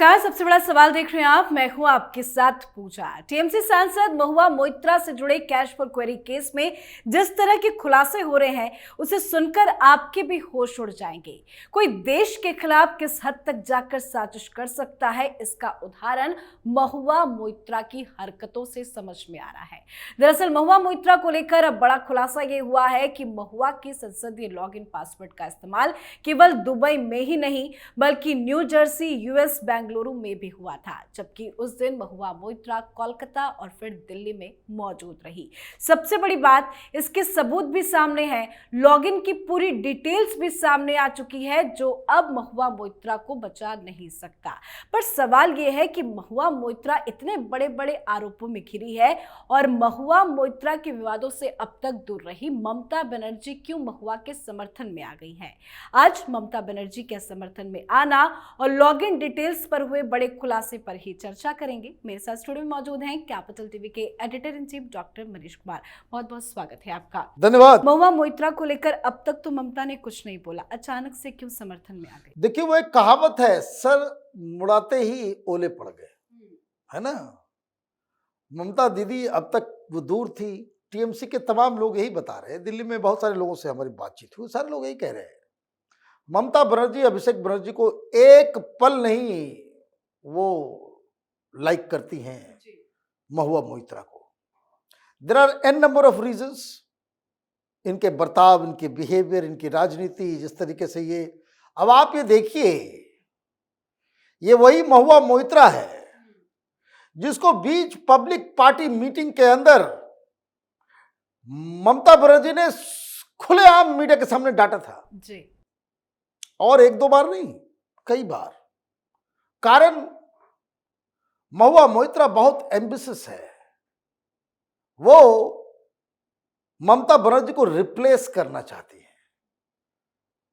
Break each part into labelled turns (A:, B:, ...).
A: नमस्कार। सबसे बड़ा सवाल देख रहे हैं आप, मैं हूं आपके साथ पूजा। टीएमसी सांसद महुआ मोइत्रा से जुड़े कैश फॉर क्वेरी केस में जिस तरह के खुलासे हो रहे हैं उसे सुनकर आपके भी होश उड़ जाएंगे। कोई देश के खिलाफ किस हद तक जाकर साजिश कर सकता है, इसका उदाहरण महुआ मोइत्रा की हरकतों से समझ में आ रहा है। दरअसल महुआ मोइत्रा को लेकर अब बड़ा खुलासा ये हुआ है कि महुआ की संसदीय लॉगिन पासवर्ड का इस्तेमाल केवल दुबई में ही नहीं बल्कि न्यू जर्सी, यूएस, बेंगलुरु में भी हुआ था, जबकि उस दिन महुआ मोइत्रा कोलकाता और फिर दिल्ली में मौजूद रही। सबसे बड़ी बात, इसके सबूत भी सामने हैं, लॉगिन की पूरी डिटेल्स भी सामने आ चुकी है, जो अब महुआ मोइत्रा को बचा नहीं सकता। पर सवाल यह है कि महुआ मोइत्रा इतने बड़े बड़े आरोपों में घिरी है और महुआ मोइत्रा के विवादों से अब तक दूर रही ममता बनर्जी क्यों महुआ के समर्थन में आ गई है। आज ममता बनर्जी के समर्थन में आना और लॉगिन डिटेल्स पर हुए बड़े खुलासे पर ही चर्चा करेंगे। मेरे साथ स्टूडियो में मौजूद हैं कैपिटल टीवी के editor in chief doctor Manish Kumar. बहुत बहुत स्वागत है आपका।
B: धन्यवाद।
A: महुआ मोइत्रा को लेकर अब तक तो ममता ने कुछ नहीं बोला, अचानक से क्यों समर्थन में आ गई?
B: देखिए, वो एक कहावत है, सर मुड़ाते ही ओले पड़ गए, है ना। ममता दीदी अब तक वो दूर थी, टीएमसी के तमाम लोग यही बता रहे हैं, दिल्ली में बहुत सारे लोगों से हमारी बातचीत हुई, सारे लोग यही कह रहे हैं ममता बनर्जी अभिषेक बनर्जी को एक पल नहीं वो लाइक करती हैं महुआ मोइत्रा को। There are an number of reasons, इनके बर्ताव, इनके बिहेवियर, इनकी राजनीति, जिस तरीके से ये, अब आप ये देखिए, ये वही महुआ मोइत्रा है जिसको बीच पब्लिक पार्टी मीटिंग के अंदर ममता बनर्जी ने खुलेआम मीडिया के सामने डांटा था
A: जी।
B: और एक दो बार नहीं, कई बार। कारण महुआ मोइत्रा बहुत एम्बिशियस है, वो ममता बनर्जी को रिप्लेस करना चाहती है।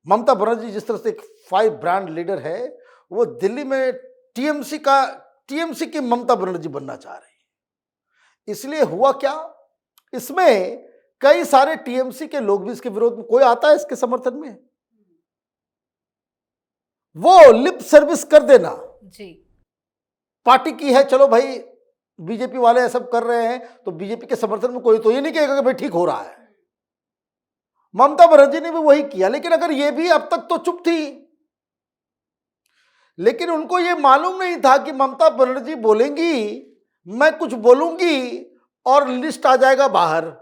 B: ममता बनर्जी जिस तरह से एक 5 ब्रांड लीडर है, वो दिल्ली में टीएमसी की ममता बनर्जी बनना चाह रही है। इसलिए हुआ क्या, इसमें कई सारे टीएमसी के लोग भी इसके विरोध में, कोई आता है इसके समर्थन में, वो लिप सर्विस कर देना
A: जी।
B: पार्टी की है, चलो भाई बीजेपी वाले ये सब कर रहे हैं तो बीजेपी के समर्थन में कोई तो ये नहीं कहेगा कि भाई ठीक हो रहा है। ममता बनर्जी ने भी वही किया, लेकिन अगर ये भी अब तक तो चुप थी, लेकिन उनको ये मालूम नहीं था कि ममता बनर्जी बोलेंगी, मैं कुछ बोलूंगी और लिस्ट आ जाएगा बाहर।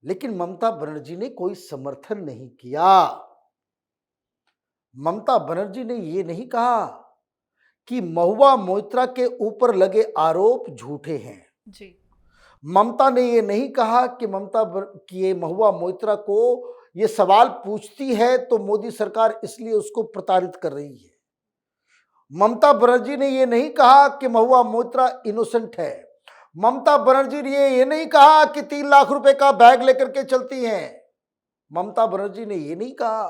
B: लेकिन ममता बनर्जी ने कोई समर्थन नहीं किया। ममता बनर्जी ने ये नहीं कहा कि महुआ मोइत्रा के ऊपर लगे आरोप झूठे हैं
A: जी।
B: ममता ने ये नहीं कहा कि ये महुआ मोइत्रा को ये सवाल पूछती है तो मोदी सरकार इसलिए उसको प्रताड़ित कर रही है। ममता बनर्जी ने ये नहीं कहा कि महुआ मोइत्रा इनोसेंट है। ममता बनर्जी ने ये नहीं कहा कि 3 लाख रुपए का बैग लेकर के चलती हैं। ममता बनर्जी ने ये नहीं कहा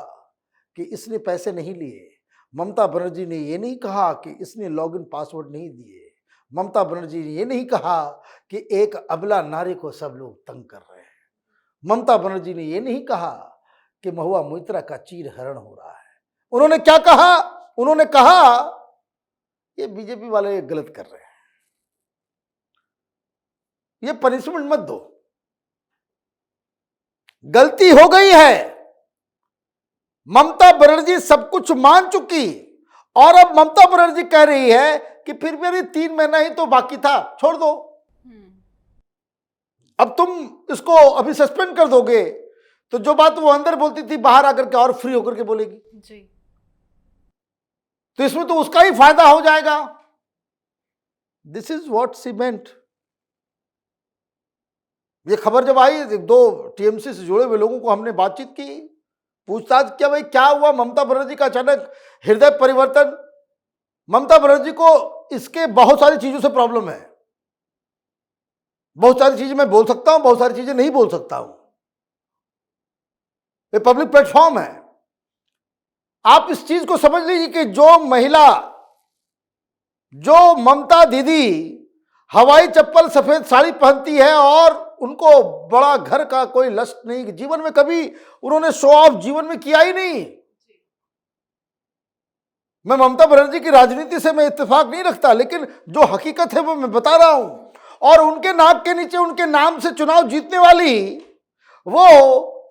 B: कि इसने पैसे नहीं लिए। ममता बनर्जी ने ये नहीं कहा कि इसने लॉगिन पासवर्ड नहीं दिए। ममता बनर्जी ने ये नहीं कहा कि एक अबला नारी को सब लोग तंग कर रहे हैं। ममता बनर्जी ने ये नहीं कहा कि महुआ मोइत्रा का चीर हरण हो रहा है। उन्होंने क्या कहा? उन्होंने कहा ये बीजेपी वाले गलत कर रहे हैं, ये पनिशमेंट मत दो, गलती हो गई है। ममता बनर्जी सब कुछ मान चुकी और अब ममता बनर्जी कह रही है कि फिर मेरी 3 महीना ही तो बाकी था, छोड़ दो। अब तुम इसको अभी सस्पेंड कर दोगे तो जो बात वो अंदर बोलती थी बाहर आकर के और फ्री होकर के बोलेगी
A: जी।
B: तो इसमें तो उसका ही फायदा हो जाएगा। This is what she meant. ये खबर जब आई, 2 टीएमसी से जुड़े हुए लोगों को हमने बातचीत की, पूछताछ किया, भाई क्या हुआ, ममता बनर्जी का अचानक हृदय परिवर्तन। ममता बनर्जी को इसके बहुत सारी चीजों से प्रॉब्लम है, बहुत सारी चीजें मैं बोल सकता हूं, बहुत सारी चीजें नहीं बोल सकता हूं, ये पब्लिक प्लेटफॉर्म है। आप इस चीज को समझ लीजिए कि जो महिला, जो ममता दीदी हवाई चप्पल सफेद साड़ी पहनती है और उनको बड़ा घर का कोई लस्ट नहीं, जीवन में कभी उन्होंने शो ऑफ जीवन में किया ही नहीं। मैं ममता बनर्जी की राजनीति से मैं इत्तेफाक नहीं रखता, लेकिन जो हकीकत है वो मैं बता रहा हूं। और उनके नाक के नीचे उनके नाम से चुनाव जीतने वाली वो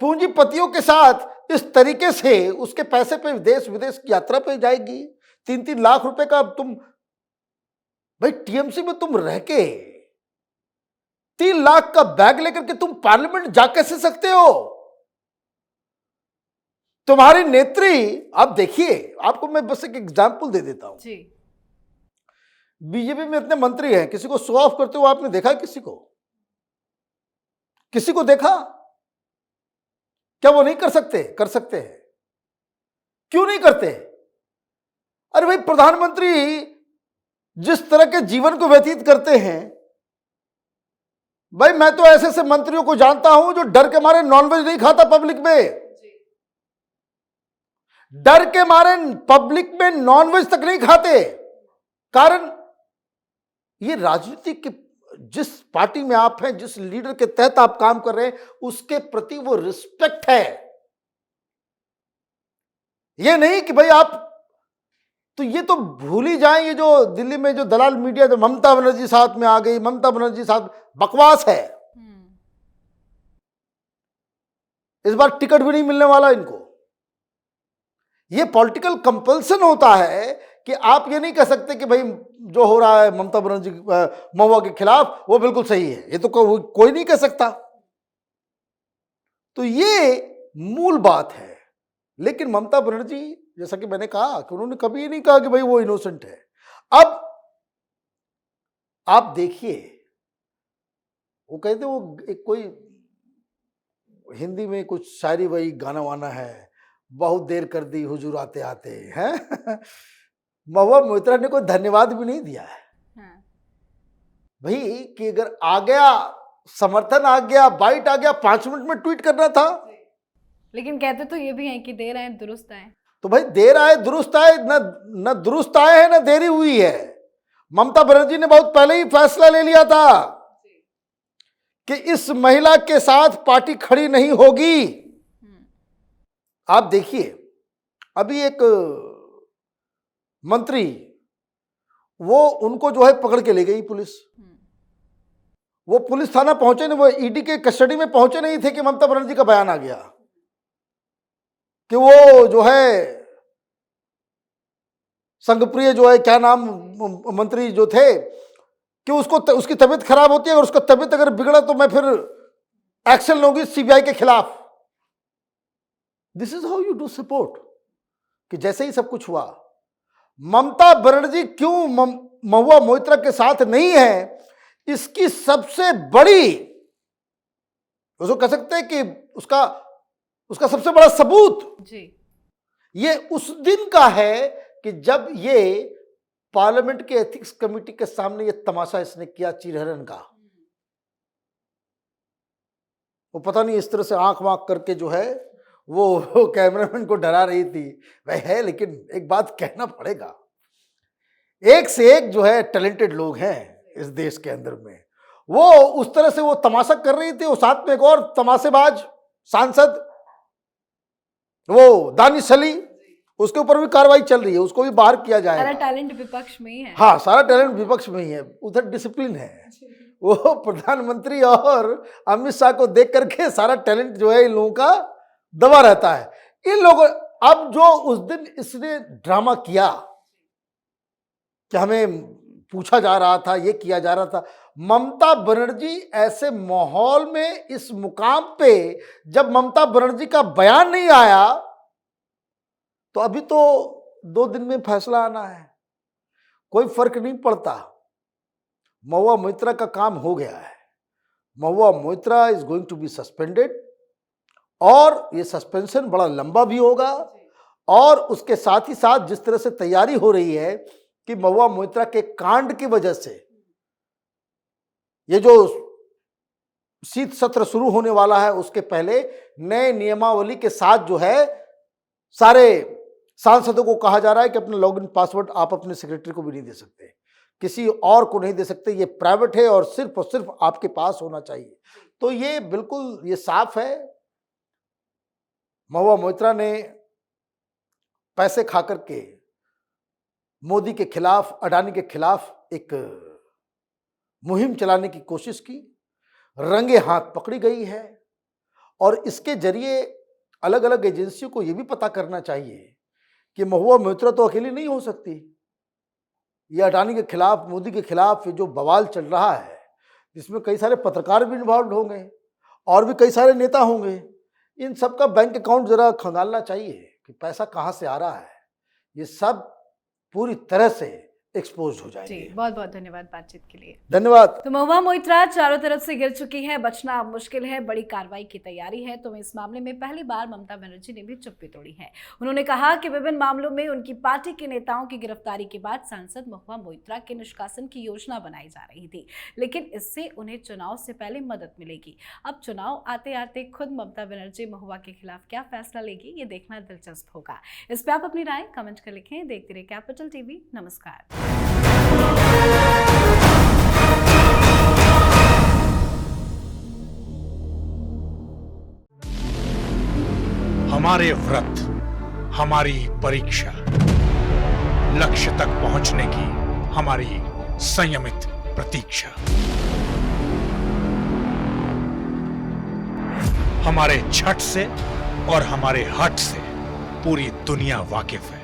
B: पूंजीपतियों के साथ इस तरीके से उसके पैसे पे देश विदेश की यात्रा पे जाएगी। 3-3 लाख रुपए का तुम भाई टीएमसी में तुम रह के 3 लाख का बैग लेकर के तुम पार्लियामेंट जा कैसे सकते हो? तुम्हारी नेत्री, आप देखिए, आपको मैं बस एक एग्जांपल दे देता हूं।
A: जी।
B: बीजेपी में इतने मंत्री हैं, किसी को शो ऑफ करते हुए आपने देखा? किसी को देखा? क्या वो नहीं कर सकते? कर सकते हैं। क्यों नहीं करते? अरे भाई, प्रधानमंत्री जिस तरह के जीवन को व्यतीत करते हैं, भाई मैं तो ऐसे ऐसे मंत्रियों को जानता हूं जो डर के मारे नॉनवेज नहीं खाता पब्लिक में। डर के मारे पब्लिक में नॉनवेज तक नहीं खाते। कारण ये राजनीति के जिस पार्टी में आप हैं, जिस लीडर के तहत आप काम कर रहे हैं, उसके प्रति वो रिस्पेक्ट है। ये नहीं कि भाई आप, तो ये तो भूल ही जाएं, ये जो दिल्ली में जो दलाल मीडिया, जो ममता बनर्जी साथ में आ गई, ममता बनर्जी साथ, बकवास है। इस बार टिकट भी नहीं मिलने वाला इनको। ये पॉलिटिकल कंपल्सन होता है कि आप ये नहीं कह सकते कि भाई जो हो रहा है ममता बनर्जी महुआ के खिलाफ वो बिल्कुल सही है। ये तो कोई नहीं कह सकता। तो ये मूल बात है। लेकिन ममता बनर्जी, जैसा कि मैंने कहा कि उन्होंने कभी ये नहीं कहा कि भाई वो इनोसेंट है। अब आप देखिए, वो कहते वो एक कोई हिंदी में कुछ शायरी वही गाना वाना है, बहुत देर कर दी हुजूर आते आते हैं। महुआ मोइत्रा ने कोई धन्यवाद भी नहीं दिया है। भाई कि अगर आ गया समर्थन, आ गया बाइट, आ गया, 5 मिनट में ट्वीट करना था।
A: लेकिन कहते तो ये भी हैं कि देर आए दुरुस्त आए। तो
B: भाई देर आए दुरुस्त आए, न दुरुस्त आए हैं, न देरी हुई है। ममता बनर्जी ने बहुत पहले ही फैसला ले लिया था कि इस महिला के साथ पार्टी खड़ी नहीं होगी। आप देखिए, अभी एक मंत्री, वो उनको जो है पकड़ के ले गई पुलिस। वो पुलिस थाना पहुंचे नहीं, वो ईडी के कस्टडी में पहुंचे नहीं थे कि ममता बनर्जी का बयान आ गया कि वो जो है संघप्रिय, जो है क्या नाम मंत्री जो थे, कि उसकी तबीयत खराब होती है और उसका तबीयत अगर बिगड़ा तो मैं फिर एक्शन लूंगी सीबीआई के खिलाफ। This is how you do support. कि जैसे ही सब कुछ हुआ, ममता बनर्जी क्यों महुआ मोइत्रा के साथ नहीं है, इसकी सबसे बड़ी, उसको कह सकते हैं कि उसका सबसे बड़ा सबूत जी, ये उस दिन का है कि जब ये पार्लियामेंट के एथिक्स कमेटी के सामने ये तमाशा इसने किया चिरहरण का। वो पता नहीं इस तरह से आंख वाँख करके जो है वो कैमरामैन को डरा रही थी। वह है, लेकिन एक बात कहना पड़ेगा, एक से एक जो है टैलेंटेड लोग हैं इस देश के अंदर में। वो उस तरह से वो तमाशा कर रही थी, वो साथ में एक और तमाशेबाज सांसद, वो दानिश अली, उसके ऊपर भी कार्रवाई चल रही है, उसको भी बाहर किया जाएगा।
A: सारा टैलेंट विपक्ष में ही है।
B: हाँ, सारा टैलेंट विपक्ष में ही है। उधर डिसिप्लिन है। वो प्रधानमंत्री और अमित शाह को देख करके सारा टैलेंट जो है इन लोगों का दबा रहता है। इन लोगों, अब जो उस दिन इसने ड्रामा किया कि हमें पूछा जा रहा था, ये किया जा रहा था, ममता बनर्जी ऐसे माहौल में, इस मुकाम पे जब ममता बनर्जी का बयान नहीं आया, तो अभी तो 2 दिन में फैसला आना है, कोई फर्क नहीं पड़ता। महुआ मोइत्रा का काम हो गया है। Mahua Moitra is going to be suspended, और ये सस्पेंशन बड़ा लंबा भी होगा। और उसके साथ ही साथ जिस तरह से तैयारी हो रही है कि महुआ मोइत्रा के कांड की वजह से ये जो शीत सत्र शुरू होने वाला है, उसके पहले नए नियमावली के साथ जो है सारे सांसदों को कहा जा रहा है कि अपना लॉगिन पासवर्ड आप अपने सेक्रेटरी को भी नहीं दे सकते, किसी और को नहीं दे सकते, ये प्राइवेट है और सिर्फ आपके पास होना चाहिए। तो ये बिल्कुल ये साफ है, महुआ मोइत्रा ने पैसे खा करके मोदी के खिलाफ, अडानी के खिलाफ एक मुहिम चलाने की कोशिश की, रंगे हाथ पकड़ी गई है। और इसके जरिए अलग अलग एजेंसियों को यह भी पता करना चाहिए कि महुआ मोइत्रा तो अकेली नहीं हो सकती। ये अडानी के खिलाफ, मोदी के खिलाफ ये जो बवाल चल रहा है, जिसमें कई सारे पत्रकार भी इन्वॉल्व होंगे और भी कई सारे नेता होंगे, इन सब का बैंक अकाउंट जरा खंगालना चाहिए कि पैसा कहां से आ रहा है। ये सब पूरी तरह से एक्सपोज हो जाएंगे।
A: जी, बहुत बहुत धन्यवाद बातचीत के लिए।
B: धन्यवाद।
A: तो महुआ मोइत्रा चारों तरफ से गिर चुकी है, बचना अब मुश्किल है, बड़ी कार्रवाई की तैयारी है। तो इस मामले में पहली बार ममता बनर्जी ने भी चुप्पी तोड़ी है। उन्होंने कहा कि विभिन्न मामलों में उनकी पार्टी के नेताओं की गिरफ्तारी के बाद सांसद महुआ मोइत्रा के निष्कासन की योजना बनाई जा रही थी, लेकिन इससे उन्हें चुनाव से पहले मदद मिलेगी। अब चुनाव आते आते खुद ममता बनर्जी महुआ के खिलाफ क्या फैसला लेगी, ये देखना दिलचस्प होगा। इस पर आप अपनी राय कमेंट कर लिखें। देखते रहे कैपिटल टीवी। नमस्कार।
C: हमारे व्रत, हमारी परीक्षा, लक्ष्य तक पहुंचने की हमारी संयमित प्रतीक्षा। हमारे छठ से और हमारे हठ से पूरी दुनिया वाकिफ है।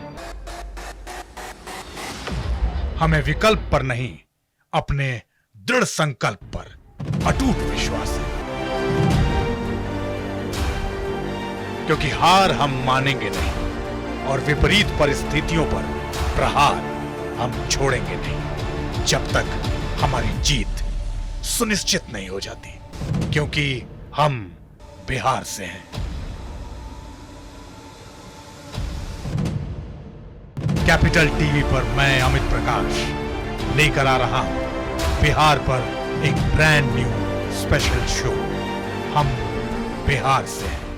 C: हमें विकल्प पर नहीं, अपने दृढ़ संकल्प पर अटूट विश्वास है, क्योंकि हार हम मानेंगे नहीं और विपरीत परिस्थितियों पर प्रहार हम छोड़ेंगे नहीं, जब तक हमारी जीत सुनिश्चित नहीं हो जाती, क्योंकि हम बिहार से हैं। कैपिटल टीवी पर मैं अमित प्रकाश लेकर आ रहा हूं बिहार पर एक ब्रांड न्यू स्पेशल शो। हम बिहार से हैं।